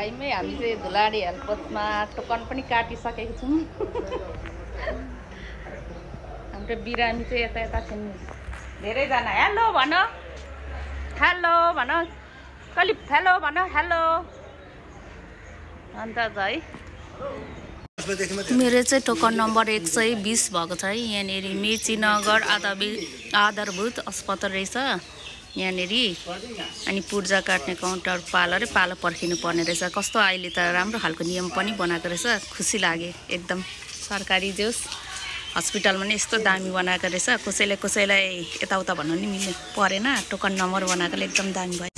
टाइममै हामी चाहिँ धुलाडी हेल्पपोस्टमा टोकन पनि काटिसकेको छौँ। हाम्रो बिरामी चाहिँ यता यता छन् धेरैजना। हेलो भन, हेलो भन, कलिप हेलो भन, हेलो। अन्त है मेरो चाहिँ टोकन नम्बर 120 भएको छ है। यहाँनिर मेचीनगर आधारभूत अस्पताल रहेछ यहाँनिर। अनि पूर्जा काट्ने काउन्टर पालो पर्खिनु पर्ने रहेछ। कस्तो अहिले त राम्रो खालको नियम पनि बनाएको रहेछ, खुसी लाग्यो एकदम। सरकारी जोस् हस्पिटलमा नि यस्तो दामी बनाएको रहेछ। कसैलाई यताउता भन्नु नि मिल्ने परेन। टोकन नम्बर बनाएकोले एकदम दामी भयो।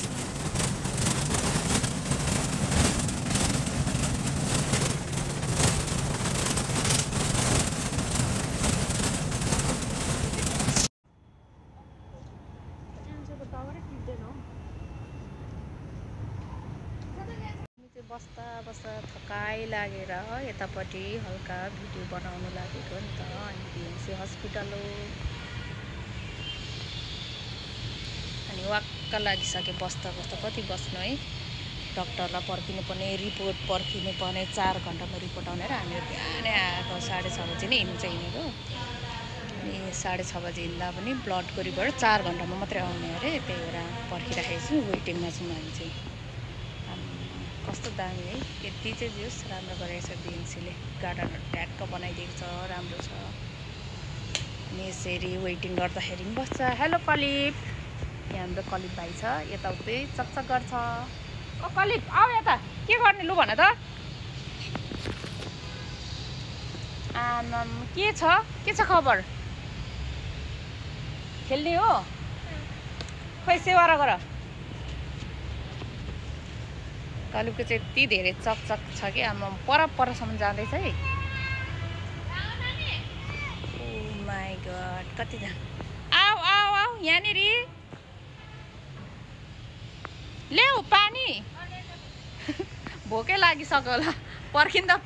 बस्दा थकाइ लागेर यतापट्टि हल्का भिडियो बनाउनु लागेको नि त। अनि बिएमसी हस्पिटल हो। अनि वाक्क लागिसके बस्दा कति बस्नु है। डक्टरलाई पर्खिनु पर्ने, रिपोर्ट पर्खिनु पर्ने। 4 घन्टामा रिपोर्ट आउने र हामीले बिहानै आएको 6:30 बजी नै हिँड्नु चाहिँ हिँडेको। अनि 6:30 बजी हिँड्दा पनि ब्लडको रिपोर्ट 4 घन्टामा मात्रै आउने अरे। त्यही भएर पर्खिराखेको छु, वेटिङमा छौँ हामी चाहिँ। कस्तो दामी है। यति चाहिँ जोस् राम्रो गरेको छ बिएमसीले। गार्डनहरू ट्याक्क बनाइदिएको छ, राम्रो छ। अनि यसरी वेटिङ गर्दाखेरि पनि बस्छ। हेलो कलिप, यहाँ हाम्रो कलिप भाइ छ, यताउतै चकचक गर्छ। ओ कलिप आऊ यता, के गर्ने लु भन त। आमाम के छ खबर? खेल्ने हो? खोइ सेवा गर। कलिपको चाहिँ यति धेरै चकचक छ कि आमा परसम्म जाँदैछ है। ओ माई गड, कति आऊ आऊ आऊ यहाँनिर ल्याऊ पानी। भोकै लागिसक्यो होला, पर्खिँदा